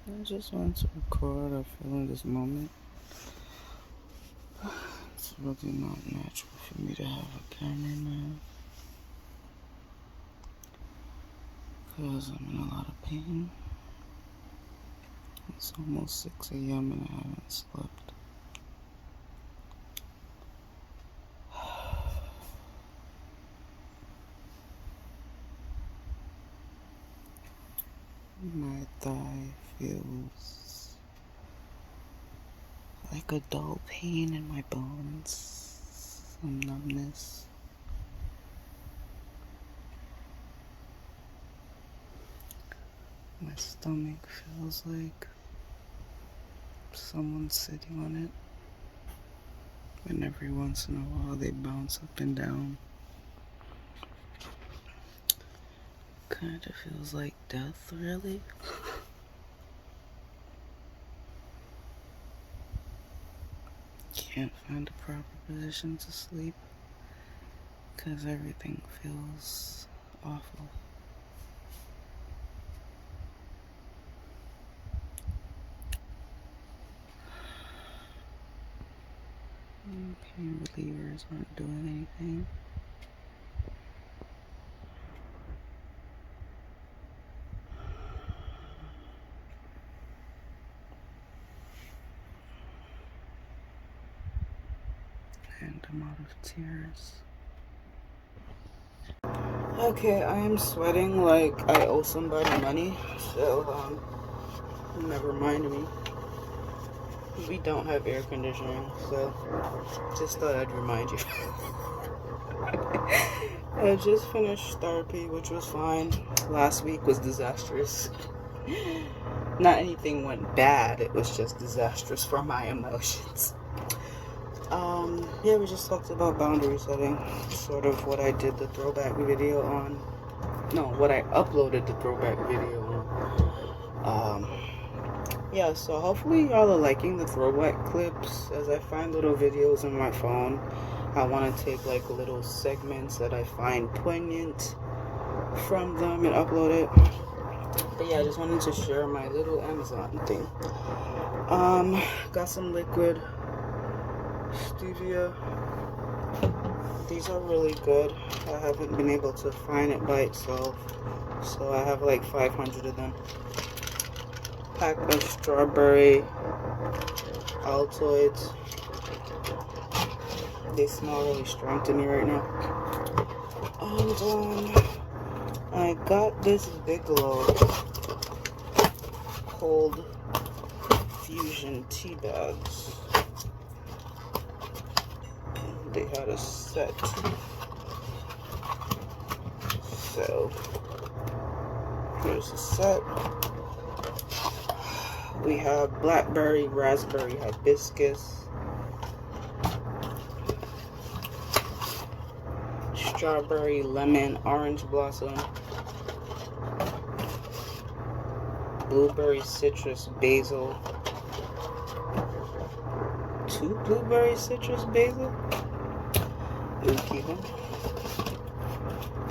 I just wanted to record or film this moment. It's really not natural for me to have a camera now because I'm in a lot of pain. It's almost 6 a.m. and I haven't slept. My thigh feels like a dull pain in my bones, some numbness. My stomach feels like someone's sitting on it, and every once in a while they bounce up and down. Kind of feels like death, really. Can't find a proper position to sleep because everything feels awful. Pain relievers aren't doing anything. And I'm out of tears. Okay, I am sweating like I owe somebody money, so never mind me. We don't have air conditioning, so just thought I'd remind you. I just finished therapy, which was fine. Last week was disastrous. Not anything went bad, it was just disastrous for my emotions. Yeah, we just talked about boundary setting, sort of what I did the throwback video on. No, what I uploaded the throwback video on. Yeah, so hopefully y'all are liking the throwback clips. As I find little videos on my phone, I want to take like little segments that I find poignant from them and upload it. But yeah, I just wanted to share my little Amazon thing. Got some liquid stevia. These are really good. I haven't been able to find it by itself, so I have like 500 of them. Pack of strawberry Altoids. They smell really strong to me right now. And I got this Bigelow cold fusion tea bags. They had a set, so here's the set. We have blackberry, raspberry, hibiscus, strawberry, lemon, orange blossom, blueberry, citrus, basil, 2 blueberry, citrus, basil.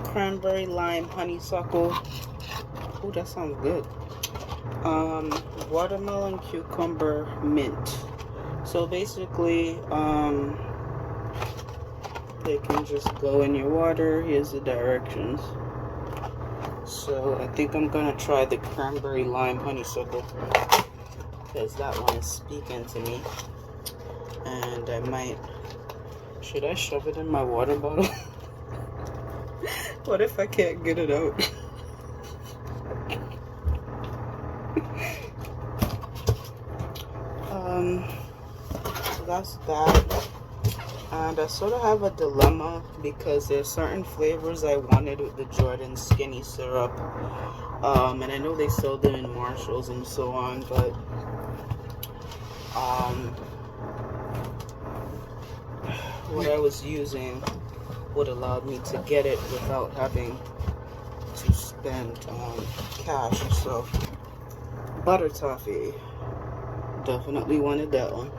Cranberry, lime, honeysuckle. Oh, that sounds good. Watermelon, cucumber, mint. So basically, they can just go in your water. Here's the directions. So I think I'm gonna try the cranberry, lime, honeysuckle because that one is speaking to me. And I might. Should I shove it in my water bottle? What if I can't get it out? So that's that. And I sort of have a dilemma because there's certain flavors I wanted with the Jordan skinny syrup. And I know they sell them in Marshalls and so on, but what I was using would allow me to get it without having to spend cash. So butter toffee, definitely wanted that one.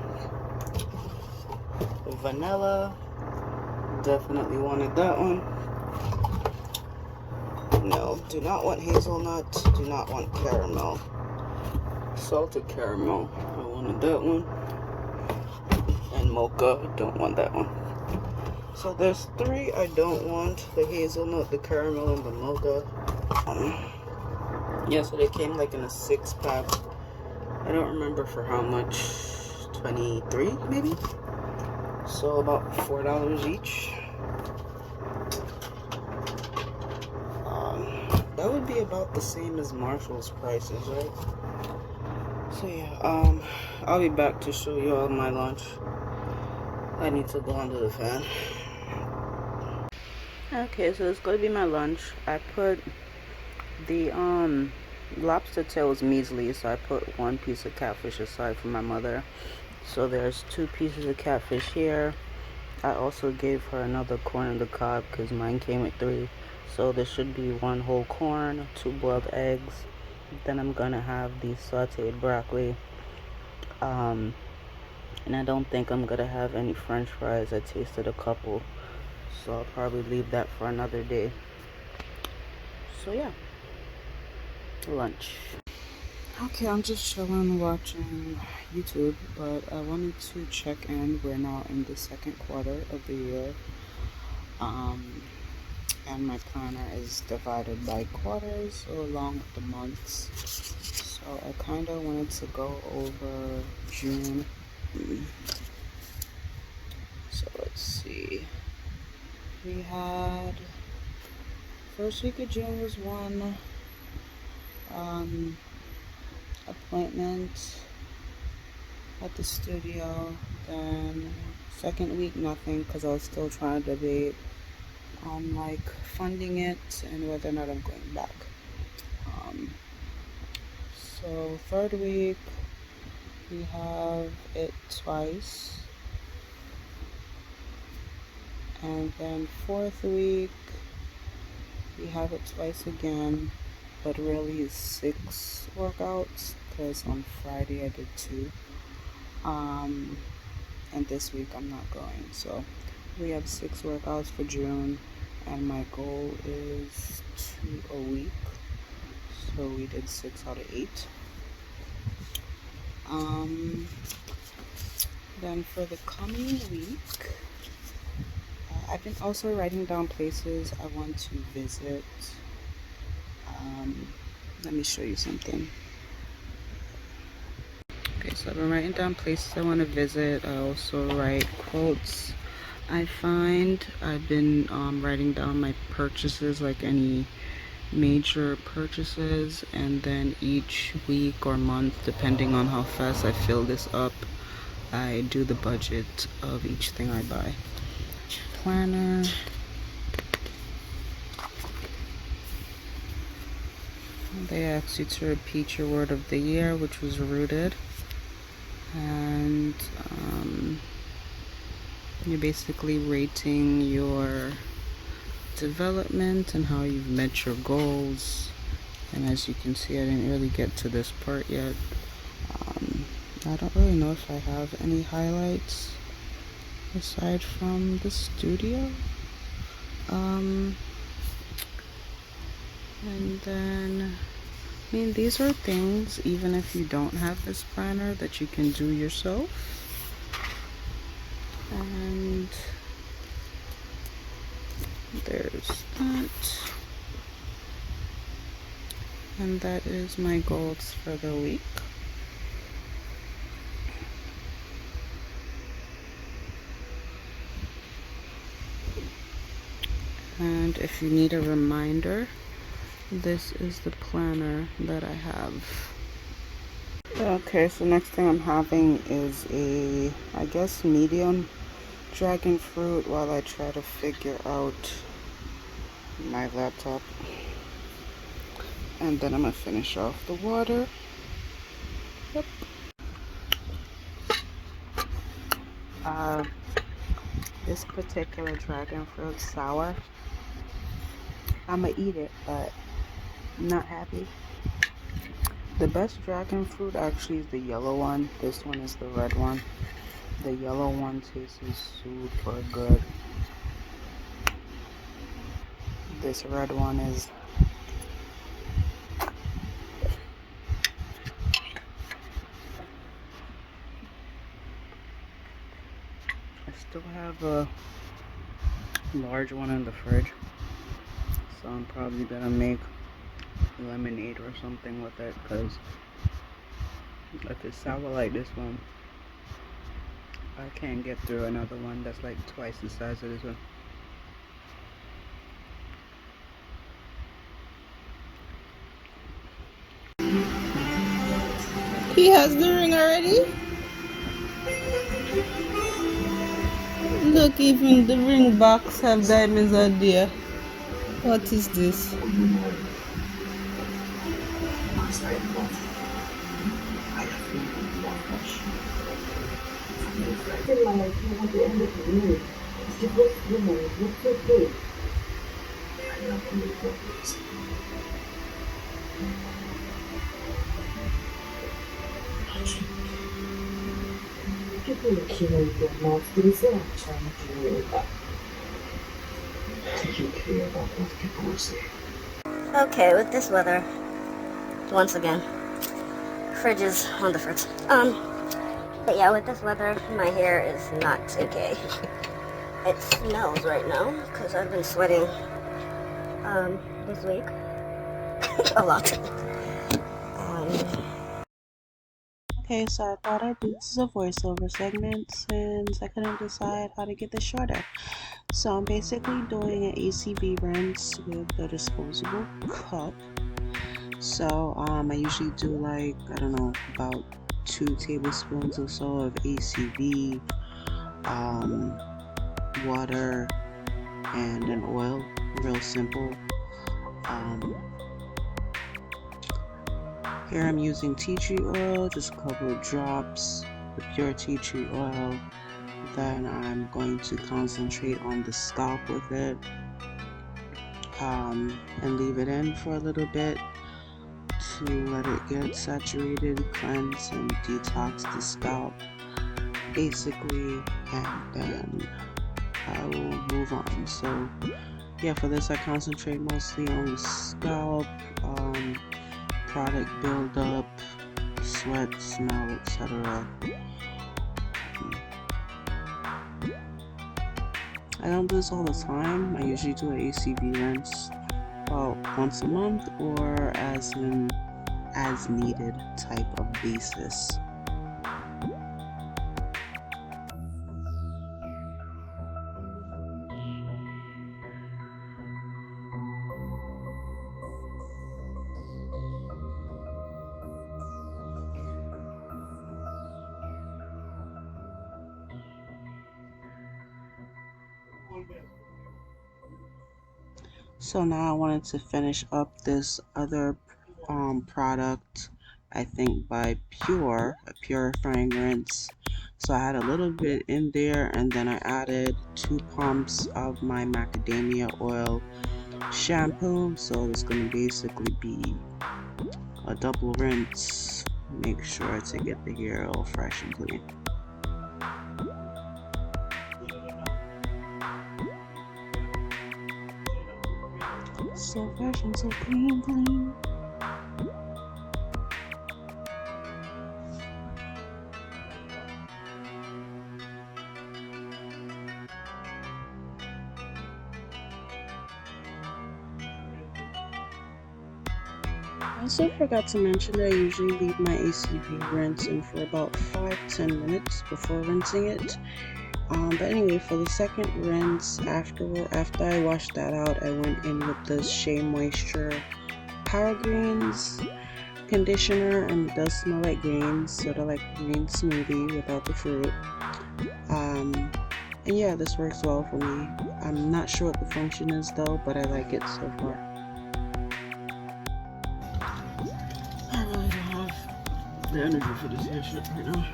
Vanilla, definitely wanted that one. No, do not want hazelnut, do not want caramel. Salted caramel, I wanted that one. And mocha, I don't want that one. So there's 3 I don't want: the hazelnut, the caramel, and the mocha. Yeah, so they came like in a 6-pack. I don't remember for how much. 23 maybe? So about $4 each. That would be about the same as Marshall's prices, right? So yeah, I'll be back to show you all my lunch. I need to go under the fan. Okay, so it's gonna be my lunch. I put the lobster tails measly, so I put 1 piece of catfish aside for my mother. So there's 2 pieces of catfish here. I also gave her another corn on the cob because mine came with 3. So there should be 1 whole corn, 2 boiled eggs. Then I'm gonna have the sauteed broccoli. And I don't think I'm gonna have any french fries. I tasted a couple, so I'll probably leave that for another day. So yeah, lunch. Okay, I'm just chilling watching YouTube, but I wanted to check in. We're now in the 2nd quarter of the year, and my planner is divided by quarters along with the months. So I kind of wanted to go over June. So let's see. We had first week of June was 1 appointment at the studio. Then 2nd week nothing, because I was still trying to debate on like funding it and whether or not I'm going back. So 3rd week we have it twice, and then 4th week we have it twice again, but really it's 6 workouts because on Friday I did 2, and this week I'm not going. So we have 6 workouts for June, and my goal is 2 a week. So we did 6 out of 8. Then for the coming week, I've been also writing down places I want to visit. Let me show you something. Okay, so I've been writing down places I want to visit. I also write quotes I find. I've been writing down my purchases, like any major purchases, and then each week or month, depending on how fast I fill this up, I do the budget of each thing I buy. Planner. They asked you to repeat your word of the year, which was rooted. And you're basically rating your development and how you've met your goals. And as you can see, I didn't really get to this part yet. I don't really know if I have any highlights aside from the studio. And then, I mean, these are things, even if you don't have this planner, that you can do yourself. And there's that. And that is my goals for the week. And if you need a reminder, this is the planner that I have. Okay, so next thing I'm having is a, I guess, medium dragon fruit while I try to figure out my laptop. And then I'm gonna finish off the water. Yep. This particular dragon fruit sour. I'ma eat it, but I'm not happy. The best dragon fruit actually is the yellow one. This one is the red one. The yellow one tastes super good. This red one is still have a large one in the fridge, so I'm probably gonna make lemonade or something with it, because if it's sour like this one, I can't get through another one that's like twice the size of this one. He has the ring already? Look, even the ring box have diamonds on there. What is this? Okay, with this weather, once again, fridge is on the fritz. But yeah, with this weather, my hair is not okay. It smells right now because I've been sweating this week a lot. Okay, so I thought I'd do this as a voiceover segment since I couldn't decide how to get this shorter. So I'm basically doing an ACV rinse with a disposable cup. So I usually do like, I don't know, about 2 tablespoons or so of ACV, water, and an oil. Real simple. Here I'm using tea tree oil, just a couple of drops of pure tea tree oil. Then I'm going to concentrate on the scalp with it, and leave it in for a little bit to let it get saturated, cleanse, and detox the scalp basically, and then I will move on. So yeah, for this I concentrate mostly on the scalp, product buildup, sweat, smell, etc. I don't do this all the time. I usually do an ACV rinse about once a month or as needed type of basis. So now I wanted to finish up this other product, I think by Pure, a purifying rinse. So I had a little bit in there, and then I added 2 pumps of my macadamia oil shampoo. So it's going to basically be a double rinse. Make sure to get the hair all fresh and clean. So fresh and so clean. I also forgot to mention that I usually leave my ACV rinse in for about 5-10 minutes before rinsing it. But anyway, for the second rinse, after I washed that out, I went in with the Shea Moisture Power Greens conditioner, and it does smell like greens, sort of like green smoothie without the fruit. And yeah, this works well for me. I'm not sure what the function is though, but I like it so far. I really don't have the energy for this hair shit right now.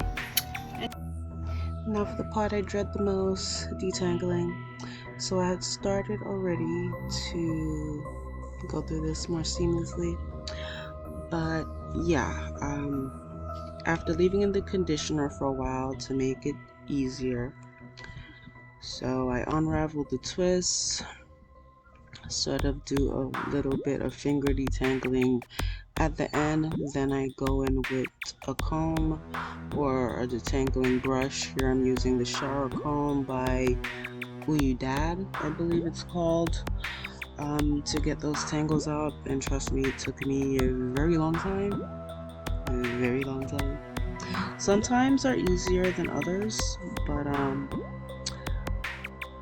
Now for the part I dread the most, detangling. So I had started already to go through this more seamlessly, but yeah, after leaving in the conditioner for a while to make it easier, so I unraveled the twist, sort of do a little bit of finger detangling at the end. Then I go in with a comb or a detangling brush. Here I'm using the shower comb by Dad, I believe it's called, to get those tangles out. And trust me, it took me a very long time. A very long time. Sometimes are easier than others, but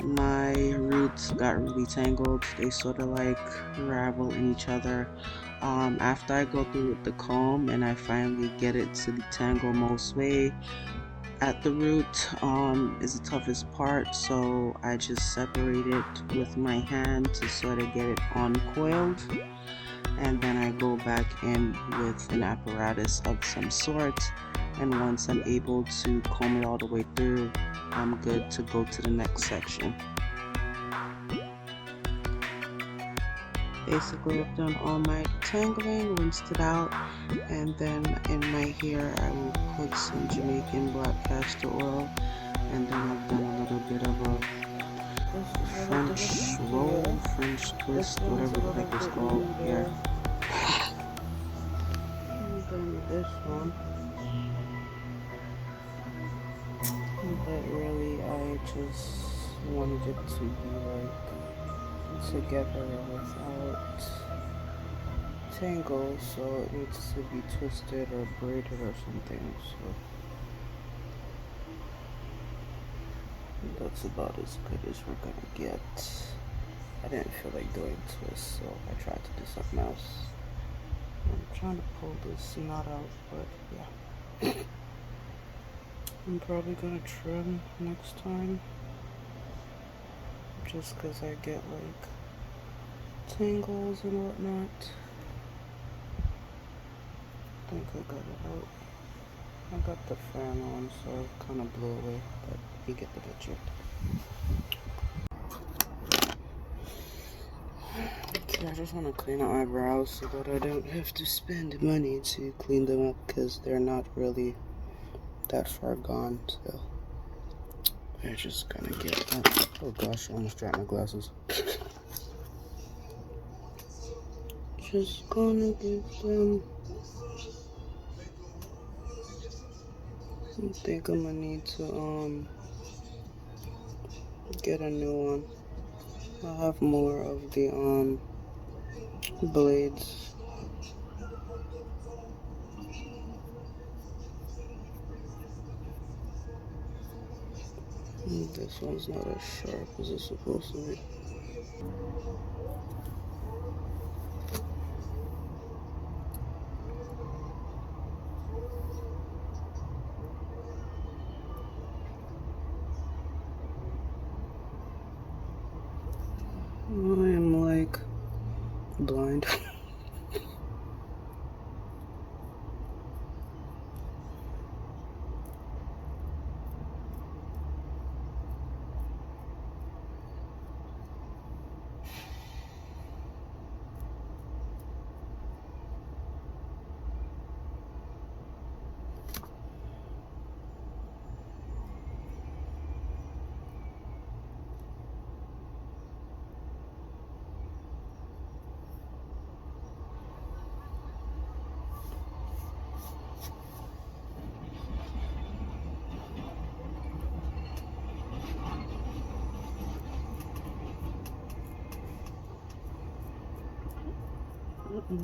my roots got really tangled. They sort of like ravel in each other. After I go through with the comb and I finally get it to detangle most way at the root, is the toughest part, so I just separate it with my hand to sort of get it uncoiled, and then I go back in with an apparatus of some sort, and once I'm able to comb it all the way through, I'm good to go to the next section. Basically, I've done all my detangling, rinsed it out, and then in my hair I will put some Jamaican black castor oil, and then I've done a little bit of a French roll, French twist, whatever the heck it's called here. And then this one. But really, I just wanted it to be like together without tangles, so it needs to be twisted or braided or something. So that's about as good as we're gonna get. I didn't feel like doing twists, so I tried to do something else. I'm trying to pull this knot out, but yeah. I'm probably gonna trim next time, just because I get like tangles and whatnot. I think I got it out. I got the fan on, so it kind of blew away, but you get the picture. Okay, I just want to clean my eyebrows so that I don't have to spend money to clean them up, because they're not really that far gone, so they're just gonna get, oh gosh, I almost dropped my glasses. Just gonna get them. I think I'm gonna need to get a new one. I'll have more of the blades. This one's not as sharp as it's supposed to be. I am like blind.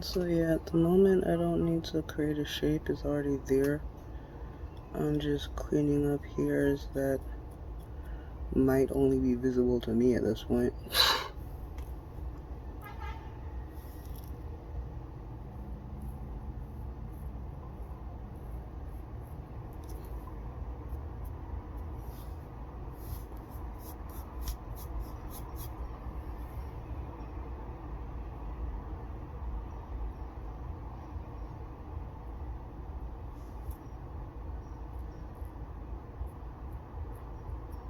So yeah, at the moment I don't need to create a shape, it's already there. I'm just cleaning up hairs that might only be visible to me at this point.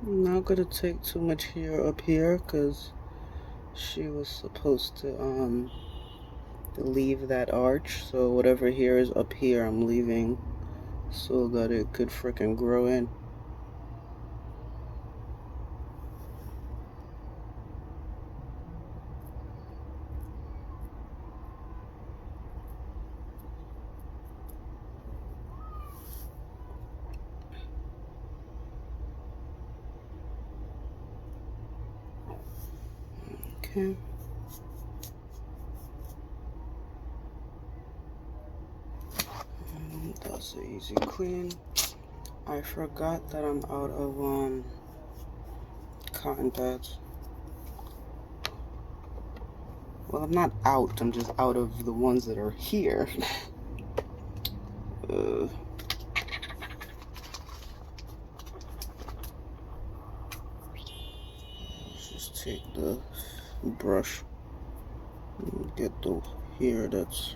I'm not gonna take too much hair up here, because she was supposed to leave that arch, so whatever hair is up here I'm leaving so that it could frickin' grow in. Okay. That's an easy clean. I forgot that I'm out of cotton pads. Well, I'm not out. I'm just out of the ones that are here. Just take the brush and get the hair that's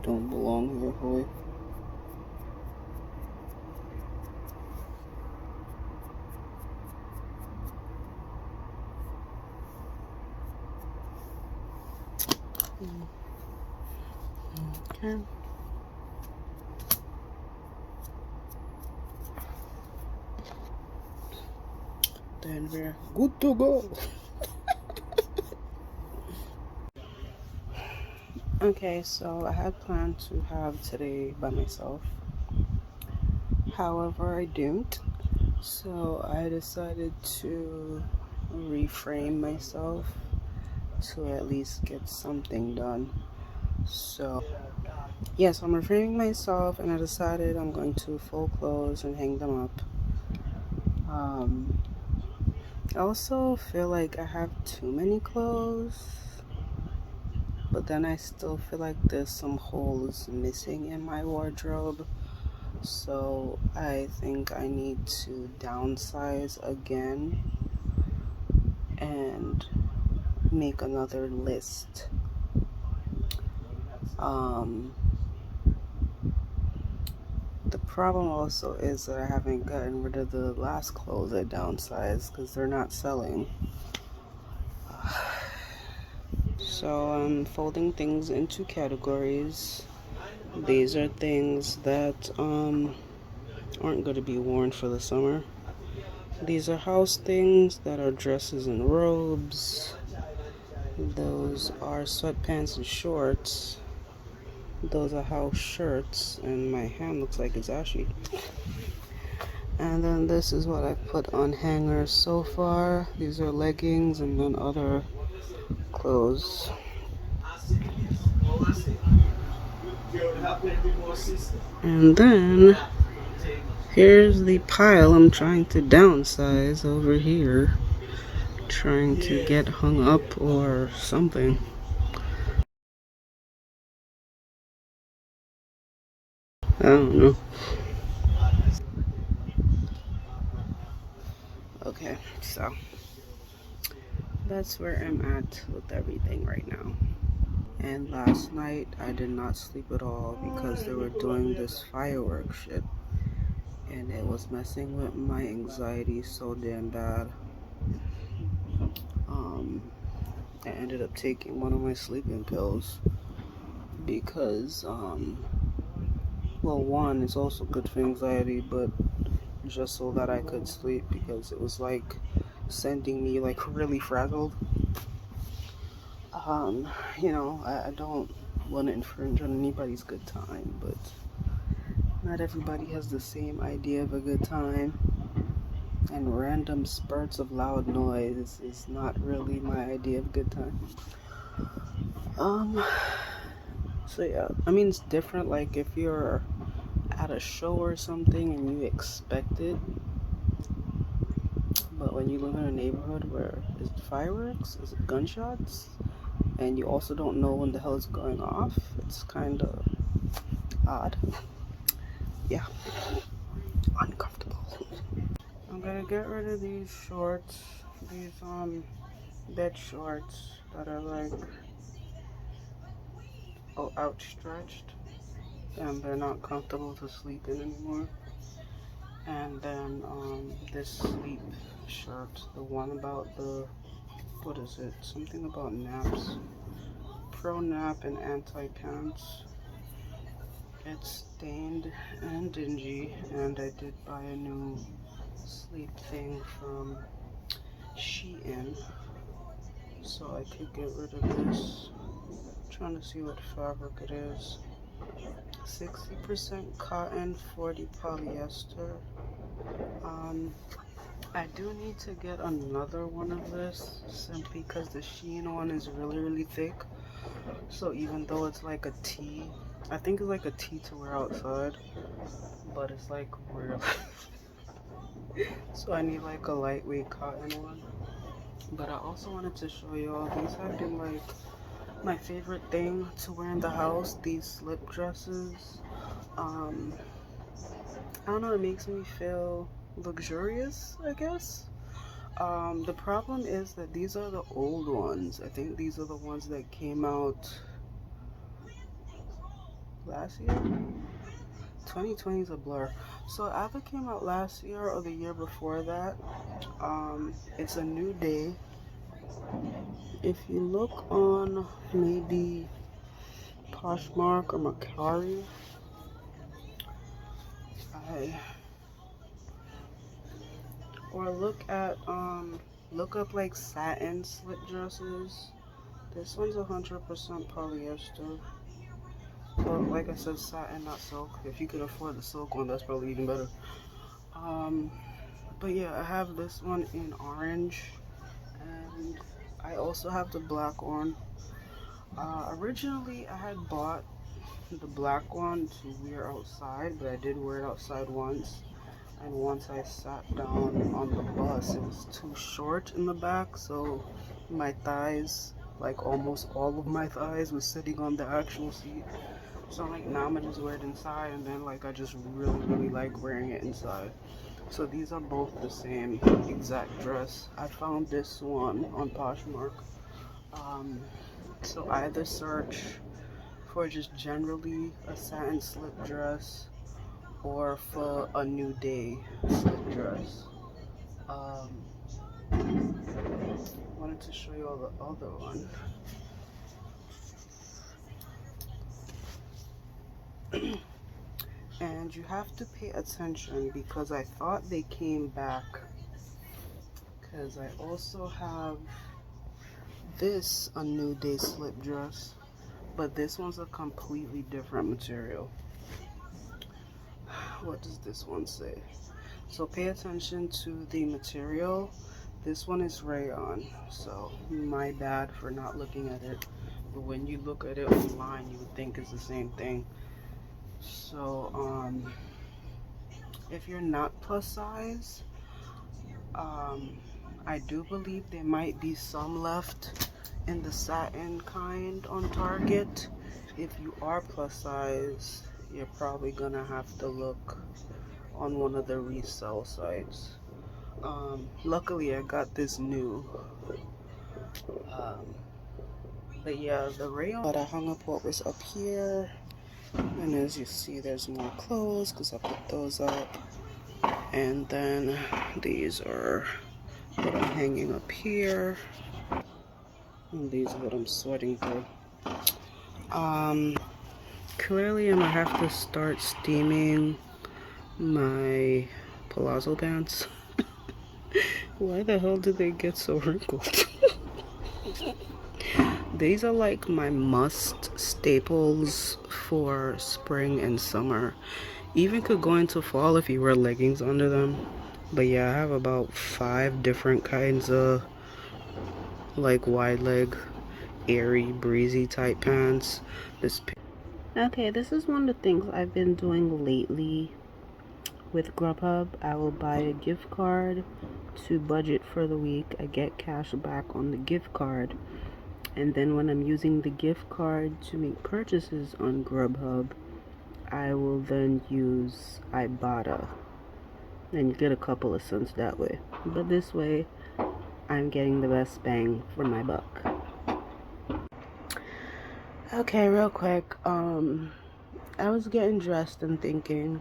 don't belong here away. Okay. Then we're good to go. Okay, so I had planned to have today by myself. However, I didn't. So I decided to reframe myself to at least get something done. So yes, I'm reframing myself, and I decided I'm going to fold clothes and hang them up. I also feel like I have too many clothes, but then I still feel like there's some holes missing in my wardrobe. So I think I need to downsize again and make another list. The problem also is that I haven't gotten rid of the last clothes I downsized because they're not selling. So I'm folding things into categories. These are things that aren't going to be worn for the summer. These are house things that are dresses and robes. Those are sweatpants and shorts. Those are house shirts, and my hand looks like it's ashy. And then this is what I put on hangers so far. These are leggings and then other clothes. And then here's the pile I'm trying to downsize over here. Trying to get hung up or something. I don't know. Okay, so that's where I'm at with everything right now. And last night I did not sleep at all because they were doing this fireworks shit. And it was messing with my anxiety so damn bad. I ended up taking one of my sleeping pills because, well, one, it's also good for anxiety, but just so that I could sleep because it was like sending me like really frazzled. You know, I don't want to infringe on anybody's good time, but not everybody has the same idea of a good time. And random spurts of loud noise is not really my idea of a good time. So yeah, I mean, it's different like if you're at a show or something and you expect it, but when you live in a neighborhood where is it fireworks, is it gunshots, and you also don't know when the hell it's going off, it's kind of odd. Yeah, uncomfortable. I'm gonna get rid of these shorts, these bed shorts that are like outstretched and they're not comfortable to sleep in anymore. And then this sleep shirt, the one about the, what is it, something about naps, pro nap and anti pants. It's stained and dingy, and I did buy a new sleep thing from shein, so I could get rid of this. I'm trying to see what fabric it is. 60% cotton, 40 polyester. I do need to get another one of this simply because the Shein one is really thick. So even though it's like a tee, I think it's like a tee to wear outside, but it's like real. So I need like a lightweight cotton one. But I also wanted to show y'all, these have been like my favorite thing to wear in the house, these slip dresses. I don't know, it makes me feel luxurious, I guess. The problem is that these are the old ones. I think these are the ones that came out last year. 2020 is a blur. So either came out last year or the year before that. It's a new day. If you look on maybe Poshmark or Macari, or look up like satin slip dresses. This one's 100% polyester. Well, like I said, satin, not silk. If you could afford the silk one, that's probably even better. But yeah, I have this one in orange, and I also have the black one. Originally, I had bought the black one to wear outside, but I did wear it outside once. And once I sat down on the bus, it was too short in the back, so my thighs, like almost all of my thighs, was sitting on the actual seat. So I'm like, now I'm gonna just wear it inside, and then like I just really like wearing it inside. So these are both the same exact dress. I found this one on Poshmark. So either search for just generally a satin slip dress or for a new day slip dress. Wanted to show you all the other one. And you have to pay attention because I thought they came back, because I also have this a new day slip dress, but this one's a completely different material. What does this one say? So pay attention to the material. This one is rayon, so my bad for not looking at it, but when you look at it online you would think it's the same thing. So if you're not plus size, I do believe there might be some left in the satin kind on Target. If you are plus size, you're probably gonna have to look on one of the resale sites. Luckily I got this new. But yeah, the rayon. But I hung up what was up here, and as you see, there's more clothes because I put those up. And then these are what I'm hanging up here, and these are what I'm sorting through. Clearly I'm gonna have to start steaming my palazzo pants. Why the hell did they get so wrinkled? These are like my must staples for spring and summer. Even could go into fall if you wear leggings under them. But yeah, I have about 5 different kinds of like wide leg, airy, breezy type pants. Okay, this is one of the things I've been doing lately with Grubhub. I will buy a gift card to budget for the week. I get cash back on the gift card. And then when I'm using the gift card to make purchases on Grubhub, I will then use Ibotta. And you get a couple of cents that way. But this way, I'm getting the best bang for my buck. Okay, real quick. I was getting dressed and thinking,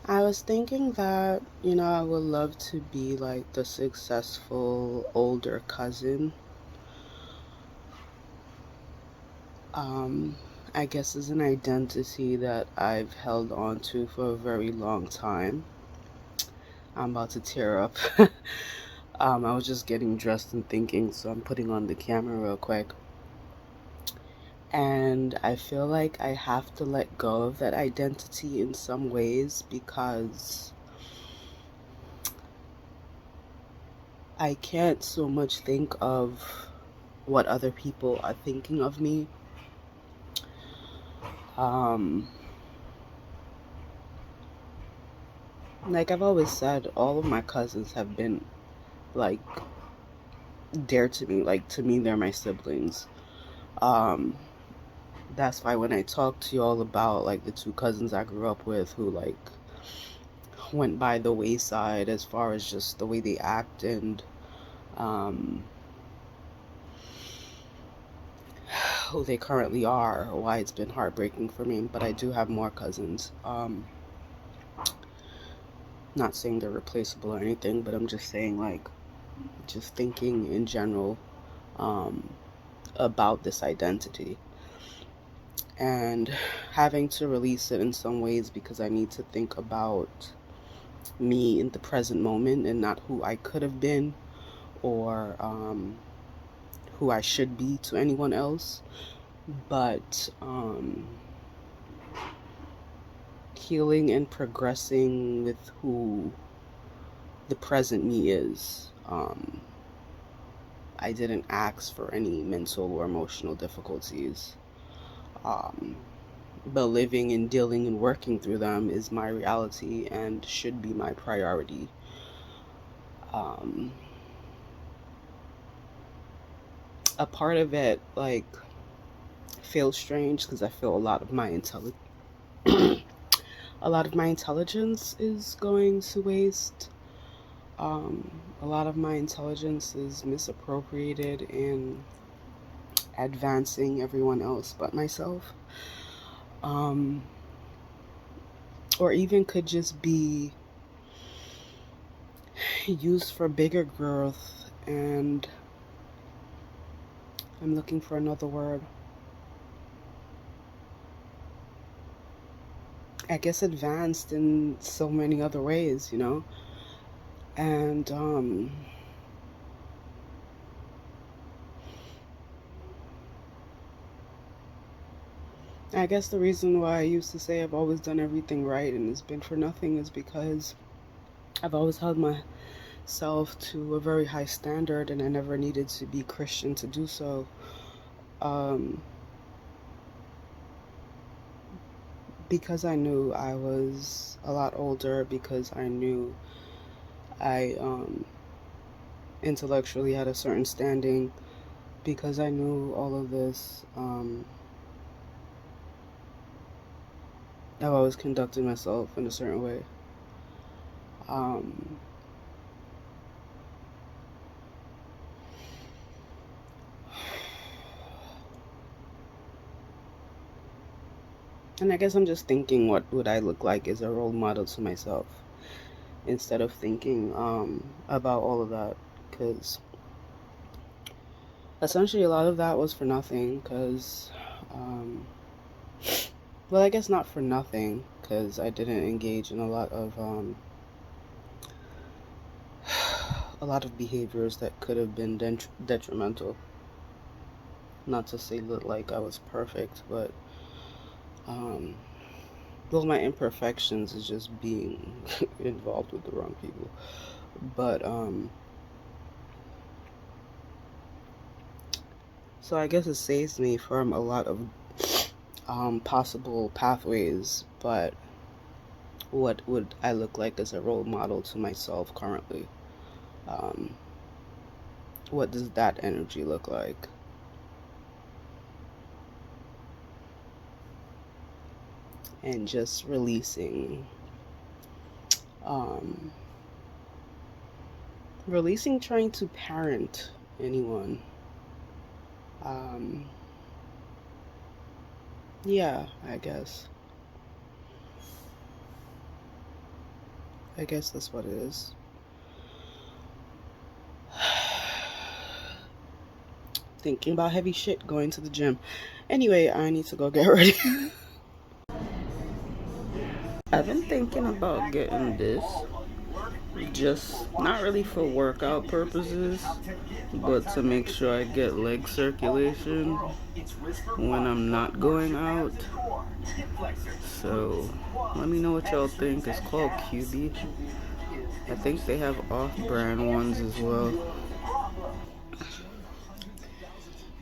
I was thinking that, you know, I would love to be like the successful older cousin. I guess is an identity that I've held on to for a very long time. I'm about to tear up. I was just getting dressed and thinking, so I'm putting on the camera real quick. And I feel like I have to let go of that identity in some ways, because I can't so much think of what other people are thinking of me. Like I've always said, all of my cousins have been like dear to me. Like, to me, they're my siblings. That's why when I talk to y'all about like the two cousins I grew up with who like went by the wayside as far as just the way they act and who they currently are, why it's been heartbreaking for me. But I do have more cousins. Not saying they're replaceable or anything, but I'm just saying, like, just thinking in general about this identity and having to release it in some ways, because I need to think about me in the present moment and not who I could have been or who I should be to anyone else, but healing and progressing with who the present me is. I didn't ask for any mental or emotional difficulties, but living and dealing and working through them is my reality and should be my priority. A part of it, like, feels strange because I feel a lot of my intelligence is going to waste. A lot of my intelligence is misappropriated in advancing everyone else but myself. Or even could just be used for bigger growth, and I'm looking for another word. I guess advanced in so many other ways, you know? And I guess the reason why I used to say I've always done everything right and it's been for nothing is because I've always held myself to a very high standard, and I never needed to be Christian to do so. Because I knew I was a lot older, because I knew I intellectually had a certain standing, because I knew all of this, I've always conducted myself in a certain way. And I guess I'm just thinking, what would I look like as a role model to myself, instead of thinking about all of that, because essentially a lot of that was for nothing, because well, I guess not for nothing, because I didn't engage in a lot of behaviors that could have been detrimental. Not to say that like I was perfect, but well, my imperfections is just being involved with the wrong people. But so I guess it saves me from a lot of possible pathways. But what would I look like as a role model to myself currently? What does that energy look like? And just releasing trying to parent anyone. Yeah, I guess that's what it is. Thinking about heavy shit, going to the gym. Anyway, I need to go get ready. I've been thinking about getting this just not really for workout purposes, but to make sure I get leg circulation when I'm not going out. So let me know what y'all think. It's called QB. I think they have off-brand ones as well.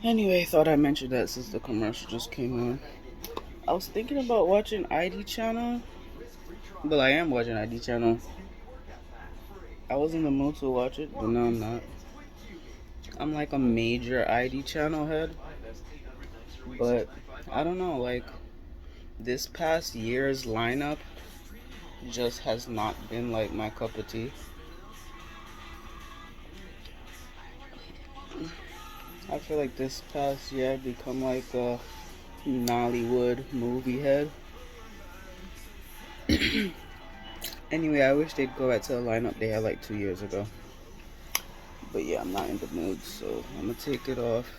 Anyway, thought I mentioned that since the commercial just came on. I was thinking about watching ID channel. Well, I am watching ID channel. I was in the mood to watch it, but no, I'm not. I'm like a major ID channel head. But I don't know, like this past year's lineup just has not been like my cup of tea. I feel like this past year I've become like a Nollywood movie head. Anyway, I wish they'd go back to the lineup they had like 2 years ago. But yeah, I'm not in the mood, so I'm gonna take it off.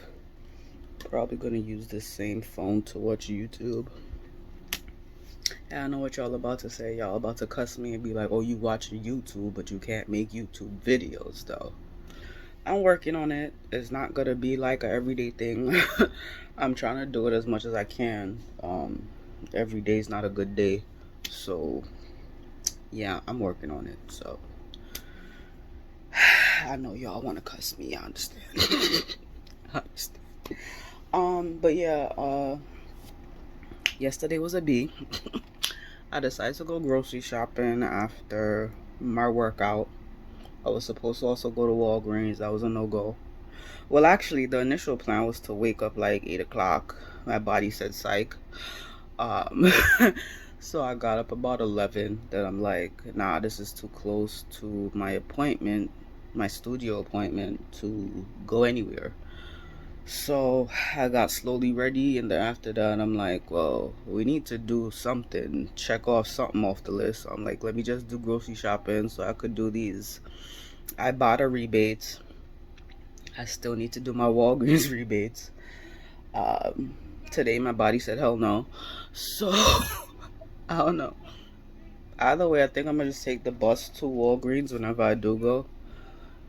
Probably gonna use this same phone to watch YouTube. And I know what y'all about to say. Y'all about to cuss me and be like, oh, you watch YouTube, but you can't make YouTube videos, though. I'm working on it. It's not gonna be like an everyday thing. I'm trying to do it as much as I can. Every day's not a good day. So, yeah, I'm working on it. So, I know y'all want to cuss me. I understand. I understand. But yeah, yesterday was a B. I decided to go grocery shopping after my workout. I was supposed to also go to Walgreens. That was a no-go. Well, actually, the initial plan was to wake up like 8 o'clock. My body said psych. So I got up about 11. Then I'm like, nah, this is too close to my appointment, my studio appointment, to go anywhere. So I got slowly ready, and then after that I'm like, well, we need to do something, check off something off the list. So I'm like, let me just do grocery shopping so I could do these. I bought a rebate. I still need to do my Walgreens rebates. Today my body said hell no. So I don't know. Either way, I think I'm gonna just take the bus to Walgreens whenever I do go,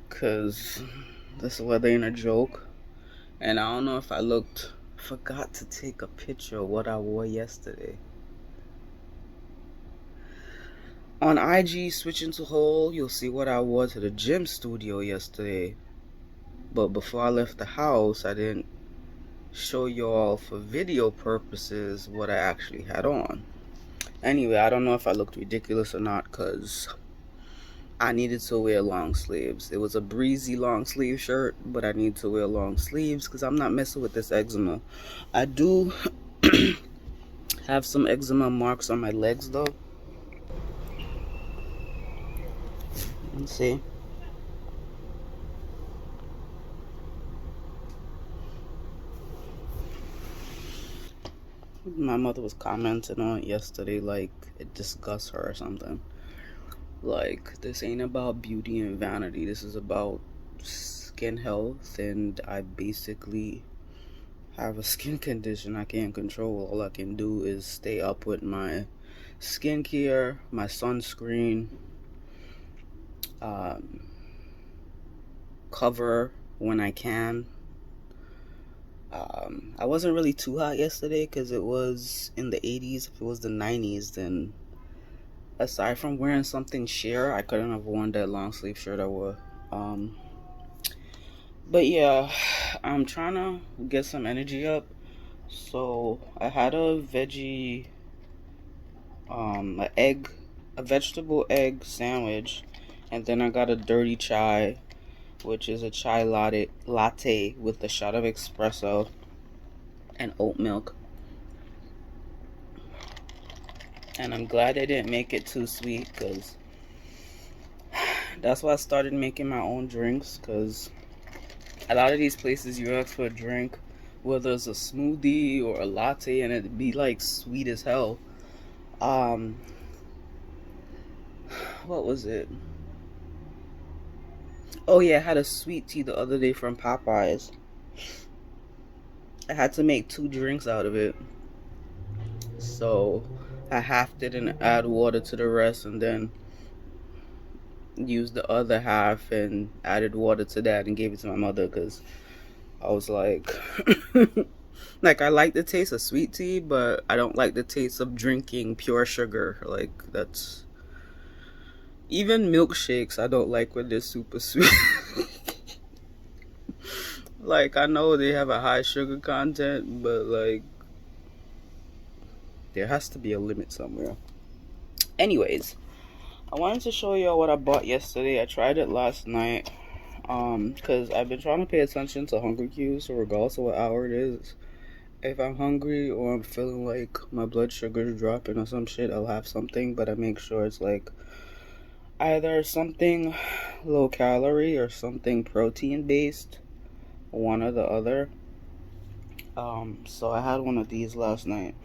cause this weather ain't a joke. And I don't know if I forgot to take a picture of what I wore yesterday. On IG, switching to whole, you'll see what I wore to the gym studio yesterday. But before I left the house, I didn't show y'all for video purposes what I actually had on. Anyway, I don't know if I looked ridiculous or not, because I needed to wear long sleeves. It was a breezy long sleeve shirt, but I need to wear long sleeves because I'm not messing with this eczema. I do have some eczema marks on my legs though. Let's see. My mother was commenting on it yesterday like it disgusts her or something. Like, this ain't about beauty and vanity. This is about skin health, and I basically have a skin condition I can't control. All I can do is stay up with my skincare, my sunscreen, cover when I can. I wasn't really too hot yesterday because it was in the 80s. If it was the 90s, then aside from wearing something sheer, I couldn't have worn that long sleeve shirt I wore. But yeah, I'm trying to get some energy up. So I had a veggie, a vegetable egg sandwich, and then I got a dirty chai, which is a chai latte with a shot of espresso and oat milk. And I'm glad they didn't make it too sweet, because that's why I started making my own drinks, because a lot of these places you ask for a drink, whether it's a smoothie or a latte, and it'd be like sweet as hell. What was it? Oh yeah, I had a sweet tea the other day from Popeyes. I had to make 2 drinks out of it. So I halved it and add water to the rest, and then used the other half and added water to that and gave it to my mother, because I was like, like, I like the taste of sweet tea, but I don't like the taste of drinking pure sugar. Like, that's, even milkshakes I don't like when they're super sweet. Like, I know they have a high sugar content, but like, there has to be a limit somewhere. Anyways, I wanted to show y'all what I bought yesterday. I tried it last night. Because I've been trying to pay attention to hunger cues, so regardless of what hour it is, if I'm hungry or I'm feeling like my blood sugar is dropping or some shit, I'll have something, but I make sure it's like either something low calorie or something protein based, one or the other. So I had one of these last night.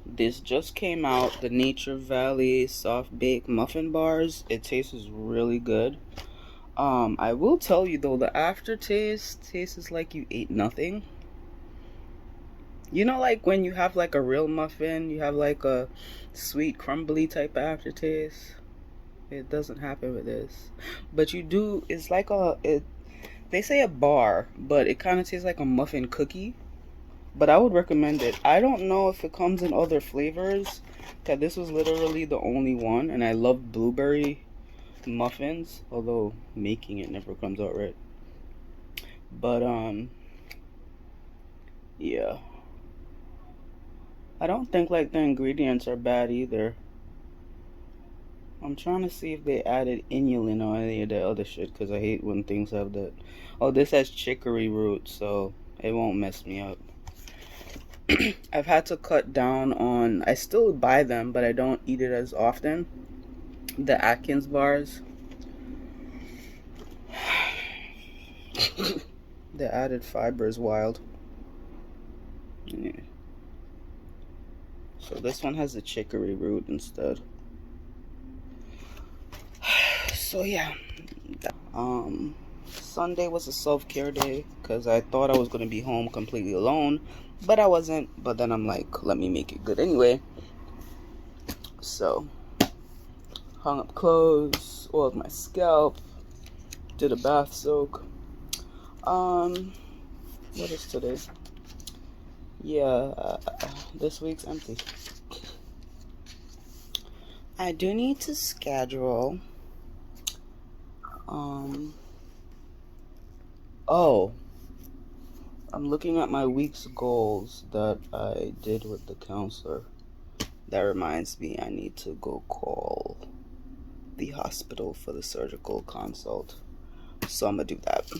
This just came out, the Nature Valley soft bake muffin bars. It tastes really good. I will tell you though, the aftertaste tastes like you ate nothing. You know, like when you have like a real muffin, you have like a sweet crumbly type of aftertaste. It doesn't happen with this, but you do. It's like they say a bar, but it kind of tastes like a muffin cookie. But I would recommend it. I don't know if it comes in other flavors, because this was literally the only one, and I love blueberry muffins, although making it never comes out right. But yeah, I don't think like the ingredients are bad either. I'm trying to see if they added inulin or any of that other shit, because I hate when things have that. Oh, this has chicory root, so it won't mess me up. I've had to cut down on, I still buy them, but I don't eat it as often, the Atkins bars. The added fiber is wild. Yeah. So this one has the chicory root instead. So yeah, Sunday was a self-care day because I thought I was going to be home completely alone, but I wasn't. But then I'm like, let me make it good anyway. So hung up clothes, oiled my scalp, did a bath soak. What is today? Yeah, this week's empty. I do need to schedule. Oh, I'm looking at my week's goals that I did with the counselor. That reminds me, I need to go call the hospital for the surgical consult. So I'm gonna do that.